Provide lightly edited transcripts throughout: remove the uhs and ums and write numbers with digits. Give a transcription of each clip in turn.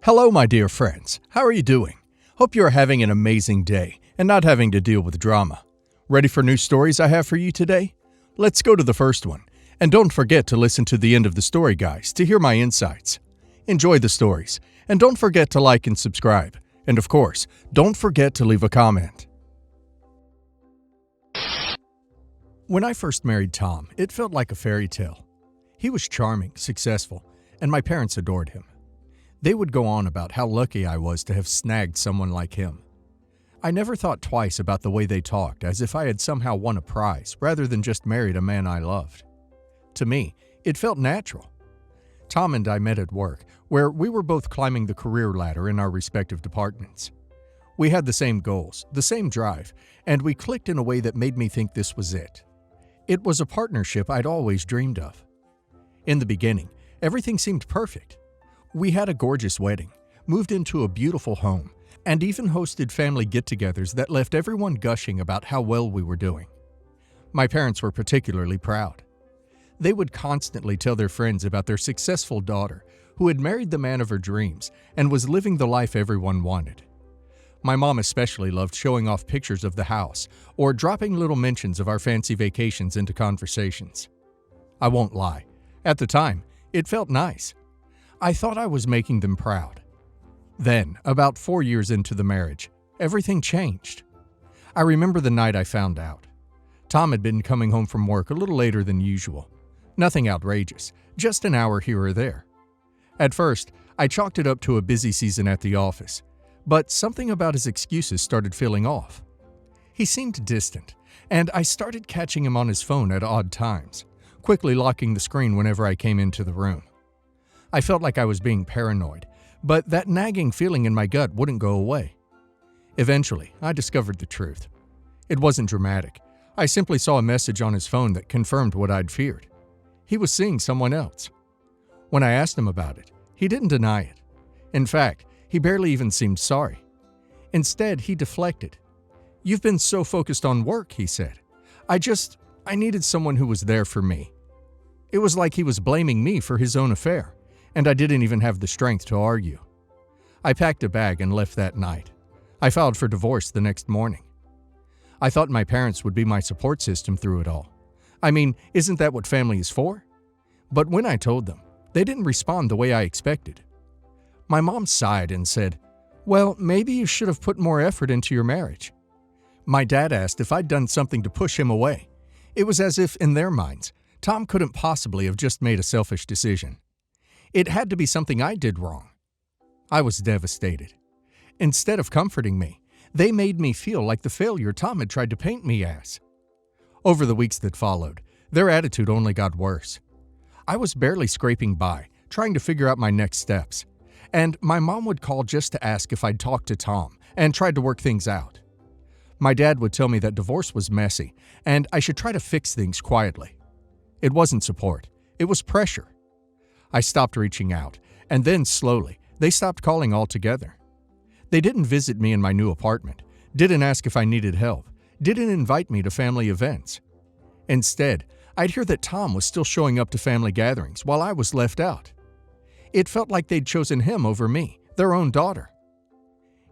Hello, my dear friends. How are you doing? Hope you are having an amazing day and not having to deal with drama. Ready for new stories I have for you today? Let's go to the first one. And don't forget to listen to the end of the story, guys, to hear my insights. Enjoy the stories, and don't forget to like and subscribe. And of course, don't forget to leave a comment. When I first married Tom, it felt like a fairy tale. He was charming, successful, and my parents adored him. They would go on about how lucky I was to have snagged someone like him. I never thought twice about the way they talked, as if I had somehow won a prize rather than just married a man I loved. To me, it felt natural. Tom and I met at work, where we were both climbing the career ladder in our respective departments. We had the same goals, the same drive, and we clicked in a way that made me think this was it. It was a partnership I'd always dreamed of. In the beginning, everything seemed perfect. We had a gorgeous wedding, moved into a beautiful home, and even hosted family get-togethers that left everyone gushing about how well we were doing. My parents were particularly proud. They would constantly tell their friends about their successful daughter, who had married the man of her dreams and was living the life everyone wanted. My mom especially loved showing off pictures of the house or dropping little mentions of our fancy vacations into conversations. I won't lie, at the time, it felt nice. I thought I was making them proud. Then, about 4 years into the marriage, everything changed. I remember the night I found out. Tom had been coming home from work a little later than usual. Nothing outrageous, just an hour here or there. At first, I chalked it up to a busy season at the office, but something about his excuses started feeling off. He seemed distant, and I started catching him on his phone at odd times, quickly locking the screen whenever I came into the room. I felt like I was being paranoid, but that nagging feeling in my gut wouldn't go away. Eventually, I discovered the truth. It wasn't dramatic. I simply saw a message on his phone that confirmed what I'd feared. He was seeing someone else. When I asked him about it, he didn't deny it. In fact, he barely even seemed sorry. Instead, he deflected. "You've been so focused on work," he said. I needed someone who was there for me." It was like he was blaming me for his own affair, and I didn't even have the strength to argue. I packed a bag and left that night. I filed for divorce the next morning. I thought my parents would be my support system through it all. I mean, isn't that what family is for? But when I told them, they didn't respond the way I expected. My mom sighed and said, "Well, maybe you should have put more effort into your marriage." My dad asked if I'd done something to push him away. It was as if, in their minds, Tom couldn't possibly have just made a selfish decision. It had to be something I did wrong. I was devastated. Instead of comforting me, they made me feel like the failure Tom had tried to paint me as. Over the weeks that followed, their attitude only got worse. I was barely scraping by, trying to figure out my next steps, and my mom would call just to ask if I'd talked to Tom and tried to work things out. My dad would tell me that divorce was messy and I should try to fix things quietly. It wasn't support, it was pressure. I stopped reaching out, and then slowly, they stopped calling altogether. They didn't visit me in my new apartment, didn't ask if I needed help, didn't invite me to family events. Instead, I'd hear that Tom was still showing up to family gatherings while I was left out. It felt like they'd chosen him over me, their own daughter.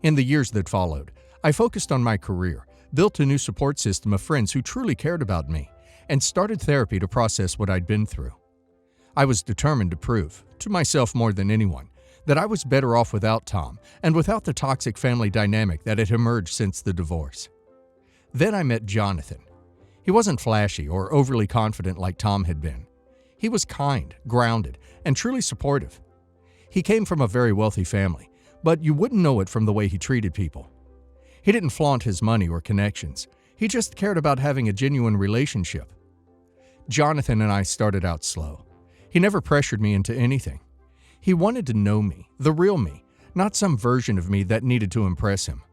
In the years that followed, I focused on my career, built a new support system of friends who truly cared about me, and started therapy to process what I'd been through. I was determined to prove, to myself more than anyone, that I was better off without Tom and without the toxic family dynamic that had emerged since the divorce. Then I met Jonathan. He wasn't flashy or overly confident like Tom had been. He was kind, grounded, and truly supportive. He came from a very wealthy family, but you wouldn't know it from the way he treated people. He didn't flaunt his money or connections. He just cared about having a genuine relationship. Jonathan and I started out slow. He never pressured me into anything. He wanted to know me, the real me, not some version of me that needed to impress him.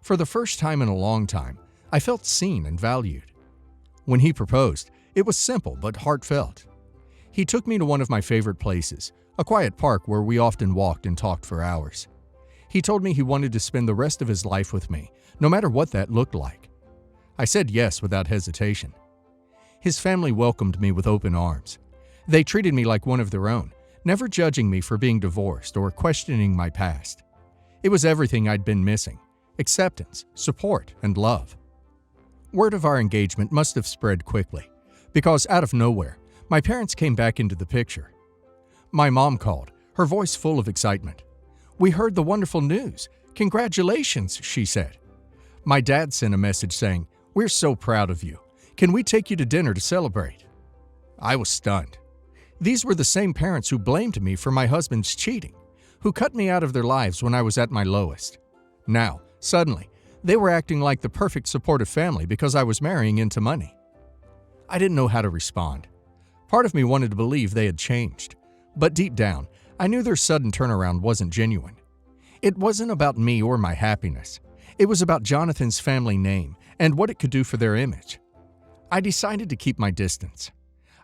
For the first time in a long time, I felt seen and valued. When he proposed, it was simple but heartfelt. He took me to one of my favorite places, a quiet park where we often walked and talked for hours. He told me he wanted to spend the rest of his life with me, no matter what that looked like. I said yes without hesitation. His family welcomed me with open arms. They treated me like one of their own, never judging me for being divorced or questioning my past. It was everything I'd been missing: acceptance, support, and love. Word of our engagement must have spread quickly, because out of nowhere, my parents came back into the picture. My mom called, her voice full of excitement. "We heard the wonderful news. Congratulations," she said. My dad sent a message saying, "We're so proud of you. Can we take you to dinner to celebrate?" I was stunned. These were the same parents who blamed me for my husband's cheating, who cut me out of their lives when I was at my lowest. Now, suddenly, they were acting like the perfect supportive family because I was marrying into money. I didn't know how to respond. Part of me wanted to believe they had changed, but deep down, I knew their sudden turnaround wasn't genuine. It wasn't about me or my happiness. It was about Jonathan's family name and what it could do for their image. I decided to keep my distance.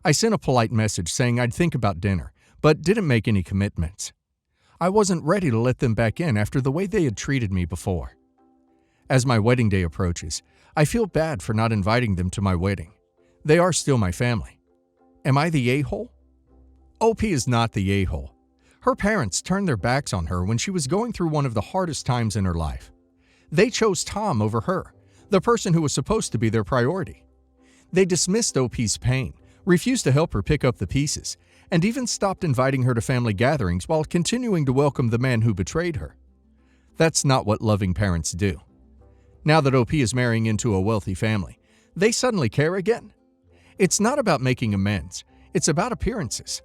I sent a polite message saying I'd think about dinner, but didn't make any commitments. I wasn't ready to let them back in after the way they had treated me before. As my wedding day approaches, I feel bad for not inviting them to my wedding. They are still my family. Am I the a-hole? OP is not the a-hole. Her parents turned their backs on her when she was going through one of the hardest times in her life. They chose Tom over her, the person who was supposed to be their priority. They dismissed OP's pain, refused to help her pick up the pieces, and even stopped inviting her to family gatherings while continuing to welcome the man who betrayed her. That's not what loving parents do. Now that OP is marrying into a wealthy family, they suddenly care again. It's not about making amends, it's about appearances.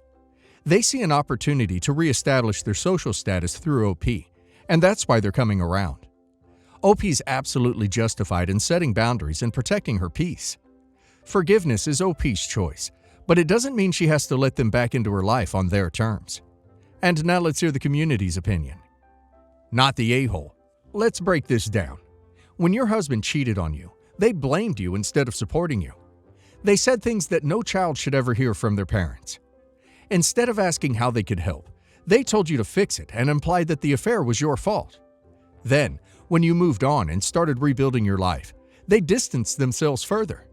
They see an opportunity to reestablish their social status through OP, and that's why they're coming around. OP's absolutely justified in setting boundaries and protecting her peace. Forgiveness is OP's choice, but it doesn't mean she has to let them back into her life on their terms. And now let's hear the community's opinion. Not the a-hole. Let's break this down. When your husband cheated on you, they blamed you instead of supporting you. They said things that no child should ever hear from their parents. Instead of asking how they could help, they told you to fix it and implied that the affair was your fault. Then, when you moved on and started rebuilding your life, they distanced themselves further.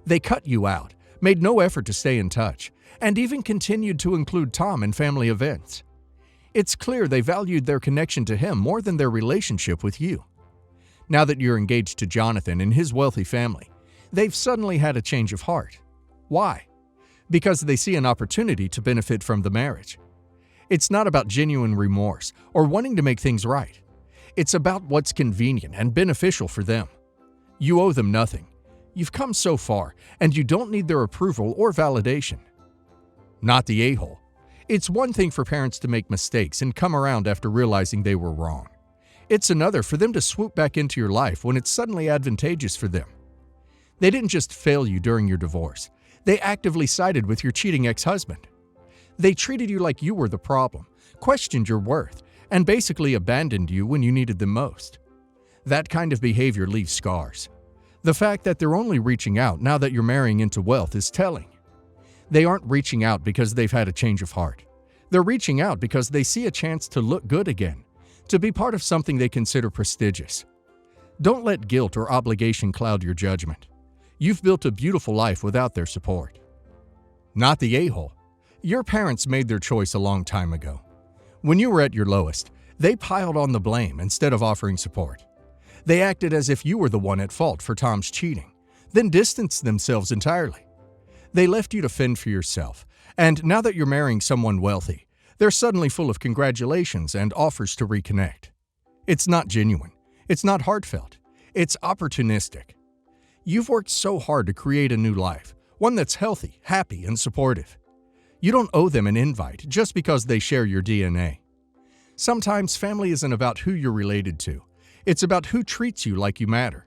They cut you out, made no effort to stay in touch, and even continued to include Tom in family events. It's clear they valued their connection to him more than their relationship with you. Now that you're engaged to Jonathan and his wealthy family, they've suddenly had a change of heart. Why? Because they see an opportunity to benefit from the marriage. It's not about genuine remorse or wanting to make things right. It's about what's convenient and beneficial for them. You owe them nothing. You've come so far, and you don't need their approval or validation. Not the a-hole. It's one thing for parents to make mistakes and come around after realizing they were wrong. It's another for them to swoop back into your life when it's suddenly advantageous for them. They didn't just fail you during your divorce. They actively sided with your cheating ex-husband. They treated you like you were the problem, questioned your worth, and basically abandoned you when you needed them most. That kind of behavior leaves scars. The fact that they're only reaching out now that you're marrying into wealth is telling. They aren't reaching out because they've had a change of heart. They're reaching out because they see a chance to look good again, to be part of something they consider prestigious. Don't let guilt or obligation cloud your judgment. You've built a beautiful life without their support. Not the a-hole. Your parents made their choice a long time ago. When you were at your lowest, they piled on the blame instead of offering support. They acted as if you were the one at fault for Tom's cheating, then distanced themselves entirely. They left you to fend for yourself, and now that you're marrying someone wealthy, they're suddenly full of congratulations and offers to reconnect. It's not genuine. It's not heartfelt. It's opportunistic. You've worked so hard to create a new life, one that's healthy, happy, and supportive. You don't owe them an invite just because they share your DNA. Sometimes family isn't about who you're related to. It's about who treats you like you matter.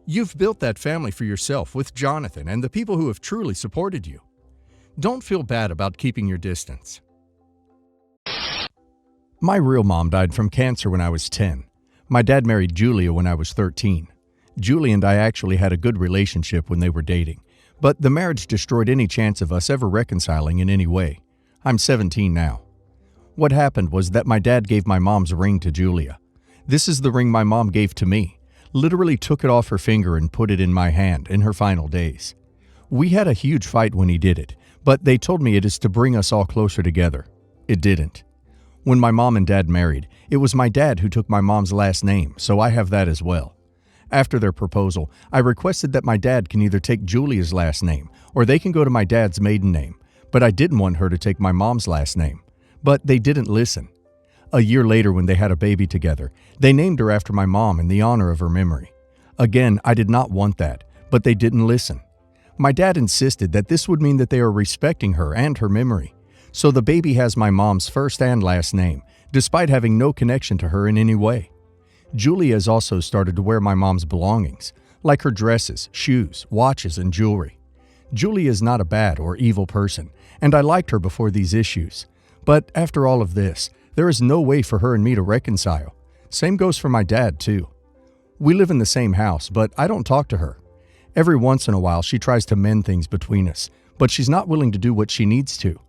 You've built that family for yourself with Jonathan and the people who have truly supported you. Don't feel bad about keeping your distance. My real mom died from cancer when I was 10. My dad married Julia when I was 13. Julie and I actually had a good relationship when they were dating, but the marriage destroyed any chance of us ever reconciling in any way. I'm 17 now. What happened was that my dad gave my mom's ring to Julia. This is the ring my mom gave to me, literally took it off her finger and put it in my hand in her final days. We had a huge fight when he did it, but they told me it is to bring us all closer together. It didn't. When my mom and dad married, it was my dad who took my mom's last name, so I have that as well. After their proposal, I requested that my dad can either take Julia's last name or they can go to my dad's maiden name, but I didn't want her to take my mom's last name. But they didn't listen. A year later, when they had a baby together, they named her after my mom in the honor of her memory. Again, I did not want that, but they didn't listen. My dad insisted that this would mean that they are respecting her and her memory. So the baby has my mom's first and last name, despite having no connection to her in any way. Julia has also started to wear my mom's belongings, like her dresses, shoes, watches, and jewelry. Julia is not a bad or evil person, and I liked her before these issues. But after all of this, there is no way for her and me to reconcile. Same goes for my dad, too. We live in the same house, but I don't talk to her. Every once in a while, she tries to mend things between us, but she's not willing to do what she needs to.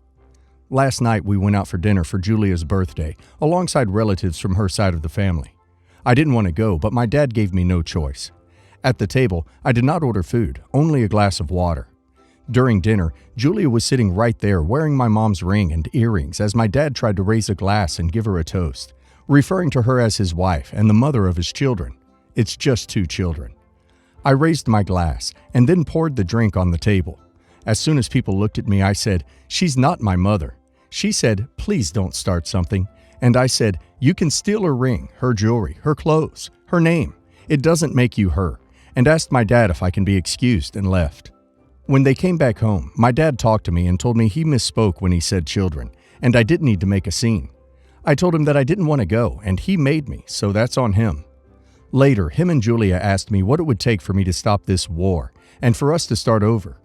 Last night, we went out for dinner for Julia's birthday, alongside relatives from her side of the family. I didn't want to go, but my dad gave me no choice. At the table, I did not order food, only a glass of water. During dinner, Julia was sitting right there wearing my mom's ring and earrings as my dad tried to raise a glass and give her a toast, referring to her as his wife and the mother of his children. It's just 2 children. I raised my glass and then poured the drink on the table. As soon as people looked at me, I said, "She's not my mother." She said, "Please don't start something." And I said, "You can steal her ring, her jewelry, her clothes, her name. It doesn't make you her," and asked my dad if I can be excused and left. When they came back home, my dad talked to me and told me he misspoke when he said children, and I didn't need to make a scene. I told him that I didn't want to go, and he made me, so that's on him. Later, him and Julia asked me what it would take for me to stop this war and for us to start over.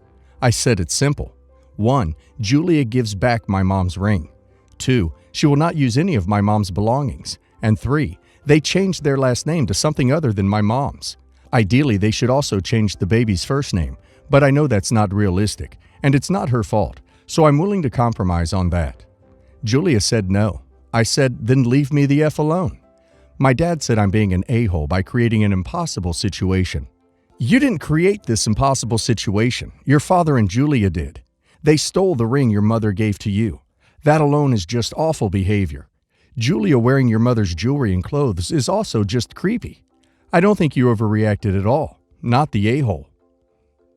I said it's simple. 1. Julia gives back my mom's ring. 2. She will not use any of my mom's belongings. And 3. They changed their last name to something other than my mom's. Ideally, they should also change the baby's first name, but I know that's not realistic, and it's not her fault, so I'm willing to compromise on that. Julia said no. I said, then leave me the F alone. My dad said I'm being an a-hole by creating an impossible situation. You didn't create this impossible situation. Your father and Julia did. They stole the ring your mother gave to you. That alone is just awful behavior. Julia wearing your mother's jewelry and clothes is also just creepy. I don't think you overreacted at all. Not the a-hole.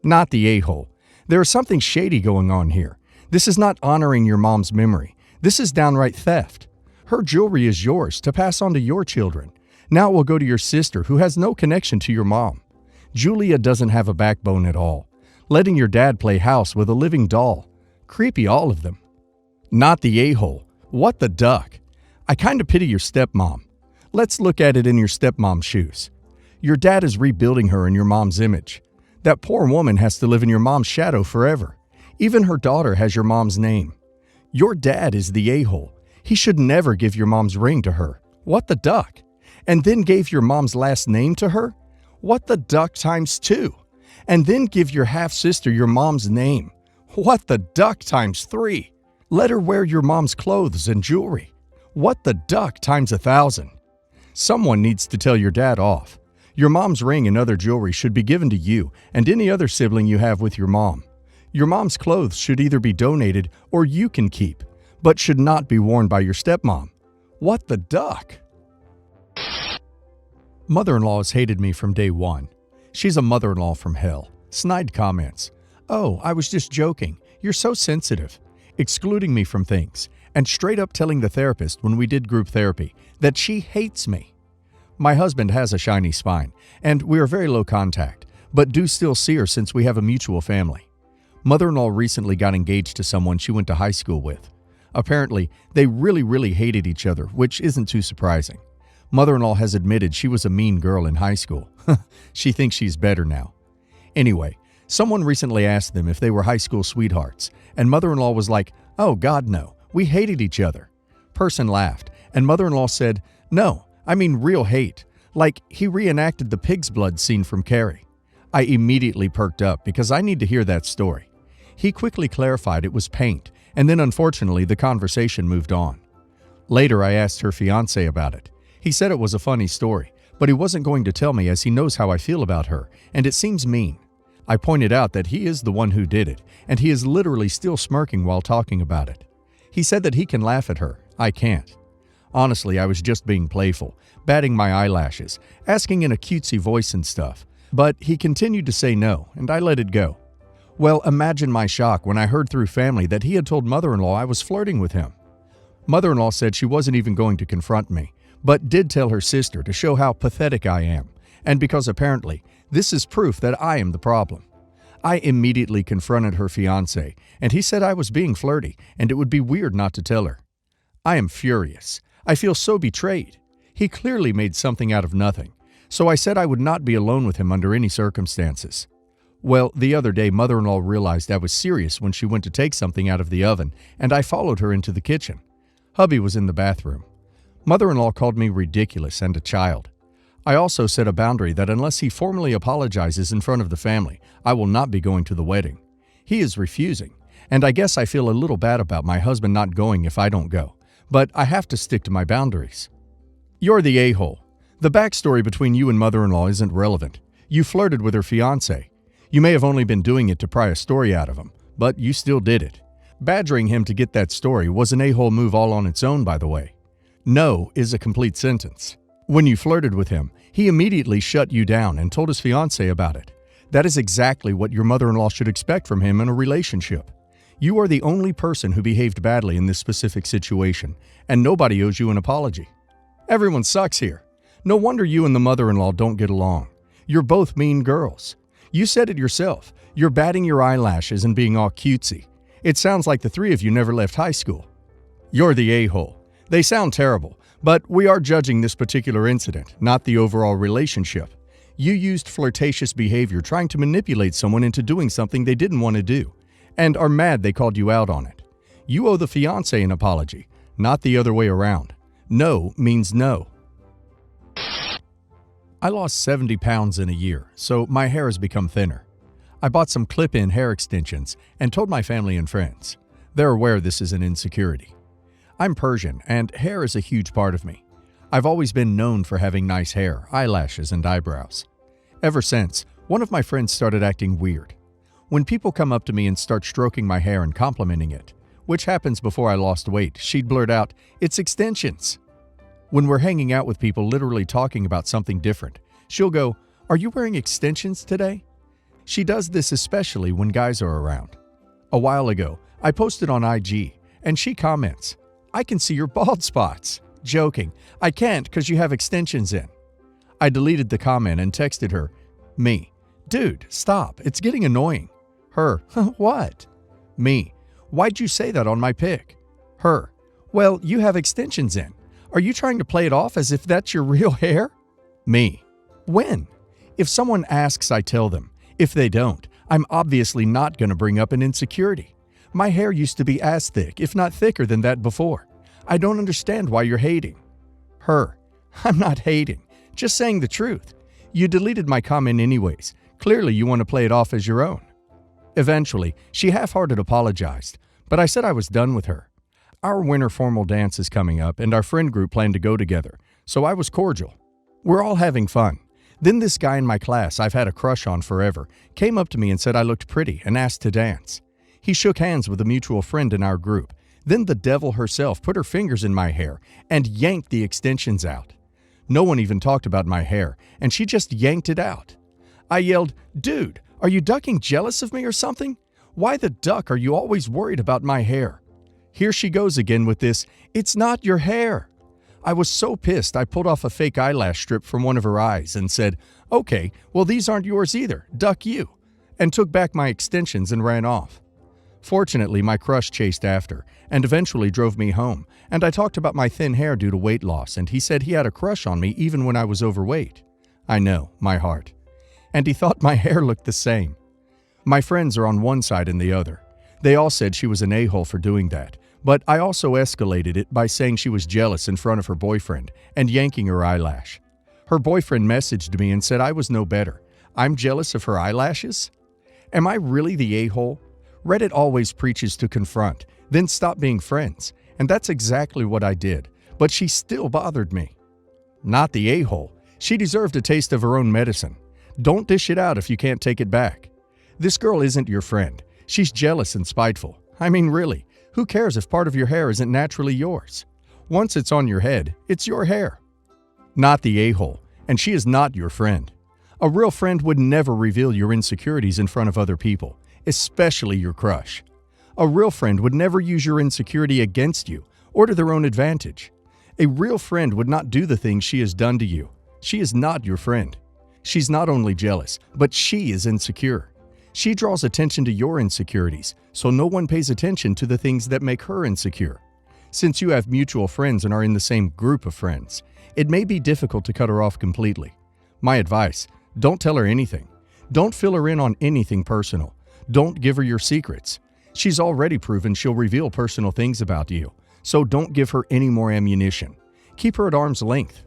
Not the a-hole. There is something shady going on here. This is not honoring your mom's memory. This is downright theft. Her jewelry is yours to pass on to your children. Now it will go to your sister who has no connection to your mom. Julia doesn't have a backbone at all. Letting your dad play house with a living doll. Creepy, all of them. Not the a-hole. What the duck? I kind of pity your stepmom. Let's look at it in your stepmom's shoes. Your dad is rebuilding her in your mom's image. That poor woman has to live in your mom's shadow forever. Even her daughter has your mom's name. Your dad is the a-hole. He should never give your mom's ring to her. What the duck? And then gave your mom's last name to her? What the duck times 2? And then give your half-sister your mom's name? What the duck times 3? Let her wear your mom's clothes and jewelry? What the duck times 1,000? Someone needs to tell your dad off. Your mom's ring and other jewelry should be given to you and any other sibling you have with your mom. Your mom's clothes should either be donated or you can keep, but should not be worn by your stepmom. What the duck? Mother-in-law has hated me from day one. She's a mother-in-law from hell. Snide comments. "Oh, I was just joking. You're so sensitive." Excluding me from things, and straight up telling the therapist when we did group therapy that she hates me. My husband has a shiny spine, and we are very low contact, but do still see her since we have a mutual family. Mother-in-law recently got engaged to someone she went to high school with. Apparently, they really hated each other, which isn't too surprising. Mother-in-law has admitted she was a mean girl in high school. She thinks she's better now. Anyway, someone recently asked them if they were high school sweethearts, and mother-in-law was like, "Oh God, no, we hated each other." Person laughed, and mother-in-law said, "No, I mean real hate, like he reenacted the pig's blood scene from Carrie." I immediately perked up because I need to hear that story. He quickly clarified it was paint, and then unfortunately the conversation moved on. Later I asked her fiancé about it. He said it was a funny story, but he wasn't going to tell me as he knows how I feel about her, and it seems mean. I pointed out that he is the one who did it, and he is literally still smirking while talking about it. He said that he can laugh at her. I can't. Honestly, I was just being playful, batting my eyelashes, asking in a cutesy voice and stuff. But he continued to say no, and I let it go. Well, imagine my shock when I heard through family that he had told mother-in-law I was flirting with him. Mother-in-law said she wasn't even going to confront me, but did tell her sister to show how pathetic I am, and because apparently this is proof that I am the problem. I immediately confronted her fiancé, and he said I was being flirty, and it would be weird not to tell her. I am furious. I feel so betrayed. He clearly made something out of nothing, so I said I would not be alone with him under any circumstances. Well, the other day, mother-in-law realized I was serious when she went to take something out of the oven, and I followed her into the kitchen. Hubby was in the bathroom. Mother-in-law called me ridiculous and a child. I also set a boundary that unless he formally apologizes in front of the family, I will not be going to the wedding. He is refusing, and I guess I feel a little bad about my husband not going if I don't go, but I have to stick to my boundaries. You're the a-hole. The backstory between you and mother-in-law isn't relevant. You flirted with her fiancé. You may have only been doing it to pry a story out of him, but you still did it. Badgering him to get that story was an a-hole move all on its own, by the way. No is a complete sentence. When you flirted with him, he immediately shut you down and told his fiancé about it. That is exactly what your mother-in-law should expect from him in a relationship. You are the only person who behaved badly in this specific situation, and nobody owes you an apology. Everyone sucks here. No wonder you and the mother-in-law don't get along. You're both mean girls. You said it yourself. You're batting your eyelashes and being all cutesy. It sounds like the three of you never left high school. You're the a-hole. They sound terrible, but we are judging this particular incident, not the overall relationship. You used flirtatious behavior trying to manipulate someone into doing something they didn't want to do, and are mad they called you out on it. You owe the fiancé an apology, not the other way around. No means no. I lost 70 pounds in a year, so my hair has become thinner. I bought some clip-in hair extensions and told my family and friends. They're aware this is an insecurity. I'm Persian, and hair is a huge part of me. I've always been known for having nice hair, eyelashes, and eyebrows. Ever since, one of my friends started acting weird. When people come up to me and start stroking my hair and complimenting it, which happens before I lost weight, she'd blurt out, "It's extensions." When we're hanging out with people literally talking about something different, she'll go, "Are you wearing extensions today?" She does this especially when guys are around. A while ago, I posted on IG, and she comments, "I can see your bald spots." Joking, "I can't because you have extensions in." I deleted the comment and texted her, me, "Dude, stop, it's getting annoying." Her, "What?" Me, "Why'd you say that on my pic?" Her, "Well, you have extensions in. Are you trying to play it off as if that's your real hair?" Me, "When? If someone asks, I tell them. If they don't, I'm obviously not going to bring up an insecurity. My hair used to be as thick, if not thicker than that before. I don't understand why you're hating." Her, "I'm not hating, just saying the truth. You deleted my comment anyways. Clearly you want to play it off as your own." Eventually, she half-hearted apologized, but I said I was done with her. Our winter formal dance is coming up, and our friend group planned to go together, so I was cordial. We're all having fun. Then this guy in my class I've had a crush on forever came up to me and said I looked pretty and asked to dance. He shook hands with a mutual friend in our group. Then the devil herself put her fingers in my hair and yanked the extensions out. No one even talked about my hair, and she just yanked it out. I yelled, "Dude, are you ducking jealous of me or something? Why the duck are you always worried about my hair?" Here she goes again with this, "It's not your hair." I was so pissed I pulled off a fake eyelash strip from one of her eyes and said, "Okay, well these aren't yours either, duck you," and took back my extensions and ran off. Fortunately, my crush chased after and eventually drove me home, and I talked about my thin hair due to weight loss, and he said he had a crush on me even when I was overweight. I know, my heart. And he thought my hair looked the same. My friends are on one side and the other. They all said she was an a-hole for doing that, but I also escalated it by saying she was jealous in front of her boyfriend and yanking her eyelash. Her boyfriend messaged me and said I was no better. I'm jealous of her eyelashes? Am I really the a-hole? Reddit always preaches to confront, then stop being friends, and that's exactly what I did, but she still bothered me. Not the a-hole. She deserved a taste of her own medicine. Don't dish it out if you can't take it back. This girl isn't your friend. She's jealous and spiteful. I mean, really, Who cares if part of your hair isn't naturally yours? Once it's on your head, it's your hair. Not the a-hole, and she is not your friend. A real friend would never reveal your insecurities in front of other people, especially your crush. A real friend would never use your insecurity against you or to their own advantage. A real friend would not do the things she has done to you. She is not your friend. She's not only jealous, but she is insecure. She draws attention to your insecurities, so no one pays attention to the things that make her insecure. Since you have mutual friends and are in the same group of friends, it may be difficult to cut her off completely. My advice: don't tell her anything. Don't fill her in on anything personal. Don't give her your secrets. She's already proven she'll reveal personal things about you, so don't give her any more ammunition. Keep her at arm's length.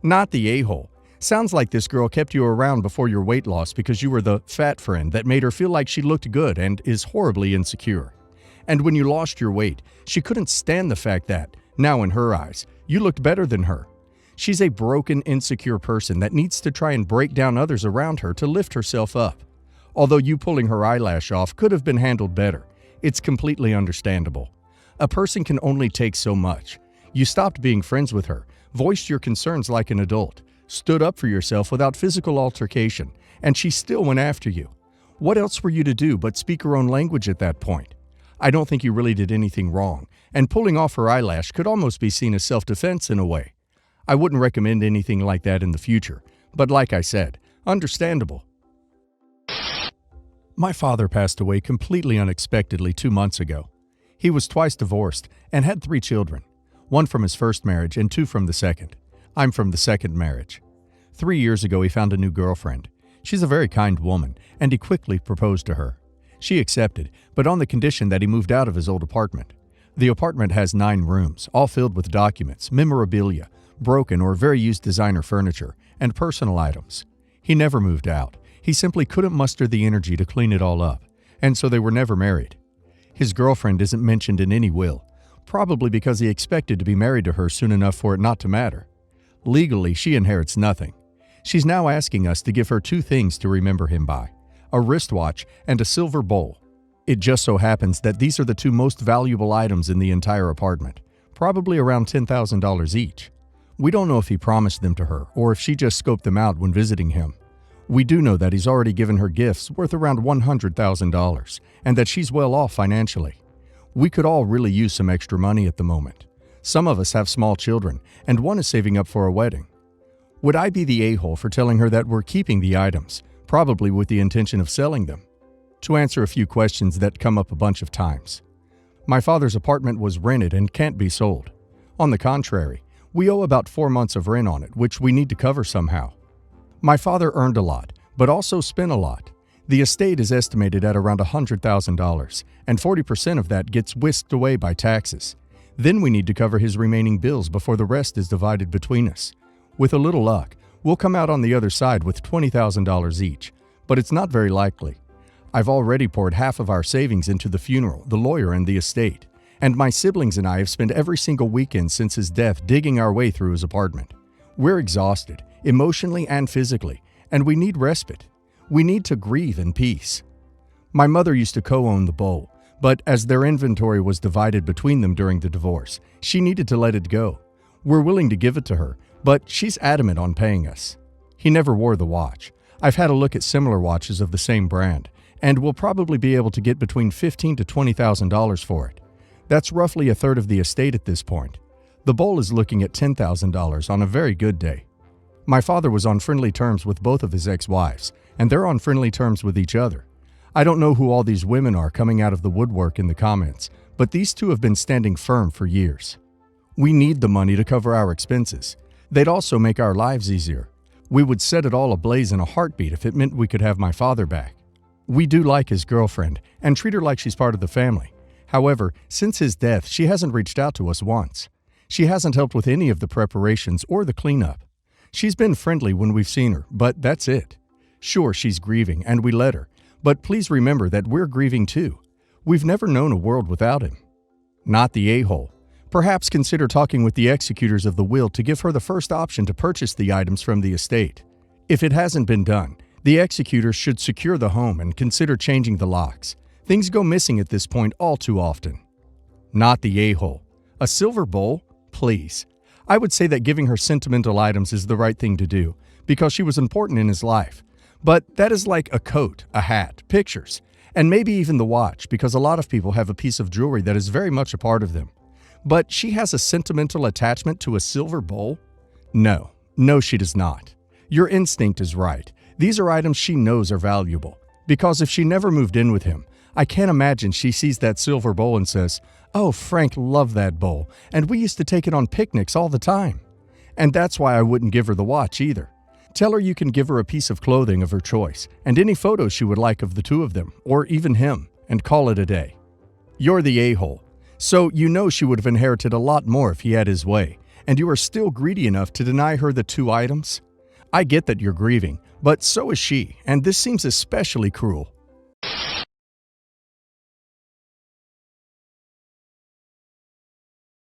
Not the a-hole. Sounds like this girl kept you around before your weight loss because you were the fat friend that made her feel like she looked good and is horribly insecure. And when you lost your weight, she couldn't stand the fact that, now in her eyes, you looked better than her. She's a broken, insecure person that needs to try and break down others around her to lift herself up. Although you pulling her eyelash off could have been handled better, it's completely understandable. A person can only take so much. You stopped being friends with her, voiced your concerns like an adult, stood up for yourself without physical altercation, and she still went after you. What else were you to do but speak her own language at that point? I don't think you really did anything wrong, and pulling off her eyelash could almost be seen as self-defense in a way. I wouldn't recommend anything like that in the future, but like I said, understandable. My father passed away completely unexpectedly 2 months ago. He was twice divorced and had 3 children, 1 from his first marriage and 2 from the second. I'm from the second marriage. 3 years ago, he found a new girlfriend. She's a very kind woman, and he quickly proposed to her. She accepted, but on the condition that he moved out of his old apartment. The apartment has 9 rooms, all filled with documents, memorabilia, broken or very used designer furniture, and personal items. He never moved out. He simply couldn't muster the energy to clean it all up, and so they were never married. His girlfriend isn't mentioned in any will, probably because he expected to be married to her soon enough for it not to matter. Legally, she inherits nothing. She's now asking us to give her 2 things to remember him by: a wristwatch and a silver bowl. It just so happens that these are the 2 most valuable items in the entire apartment, probably around $10,000 each. We don't know if he promised them to her or if she just scoped them out when visiting him. We do know that he's already given her gifts worth around $100,000 and that she's well off financially. We could all really use some extra money at the moment. Some of us have small children, and one is saving up for a wedding. Would I be the a-hole for telling her that we're keeping the items, probably with the intention of selling them? To answer a few questions that come up a bunch of times. My father's apartment was rented and can't be sold. On the contrary, we owe about 4 months of rent on it, which we need to cover somehow. My father earned a lot, but also spent a lot. The estate is estimated at around $100,000, and 40% of that gets whisked away by taxes. Then we need to cover his remaining bills before the rest is divided between us. With a little luck, we'll come out on the other side with $20,000 each, but it's not very likely. I've already poured half of our savings into the funeral, the lawyer, and the estate, and my siblings and I have spent every single weekend since his death digging our way through his apartment. We're exhausted, emotionally and physically, and we need respite. We need to grieve in peace. My mother used to co-own the bowl, but as their inventory was divided between them during the divorce, she needed to let it go. We're willing to give it to her, but she's adamant on paying us. He never wore the watch. I've had a look at similar watches of the same brand, and we'll probably be able to get between $15,000 to $20,000 for it. That's roughly a third of the estate at this point. The bowl is looking at $10,000 on a very good day. My father was on friendly terms with both of his ex-wives, and they're on friendly terms with each other. I don't know who all these women are coming out of the woodwork in the comments, but these 2 have been standing firm for years. We need the money to cover our expenses. They'd also make our lives easier. We would set it all ablaze in a heartbeat if it meant we could have my father back. We do like his girlfriend and treat her like she's part of the family. However, since his death, she hasn't reached out to us once. She hasn't helped with any of the preparations or the cleanup. She's been friendly when we've seen her, but that's it. Sure, she's grieving, and we let her. But please remember that we're grieving too. We've never known a world without him. Not the a-hole. Perhaps consider talking with the executors of the will to give her the first option to purchase the items from the estate. If it hasn't been done, the executors should secure the home and consider changing the locks. Things go missing at this point all too often. not the a-hole. A silver bowl? Please. I would say that giving her sentimental items is the right thing to do, because she was important in his life. But that is like a coat, a hat, pictures, and maybe even the watch, because a lot of people have a piece of jewelry that is very much a part of them. But she has a sentimental attachment to a silver bowl? No, she does not. Your instinct is right. These are items she knows are valuable. Because if she never moved in with him, I can't imagine she sees that silver bowl and says, "Oh, Frank loved that bowl, and we used to take it on picnics all the time." And that's why I wouldn't give her the watch either. Tell her you can give her a piece of clothing of her choice, and any photos she would like of the two of them, or even him, and call it a day. You're the a-hole. So you know she would have inherited a lot more if he had his way, and you are still greedy enough to deny her the two items? I get that you're grieving, but so is she, and this seems especially cruel.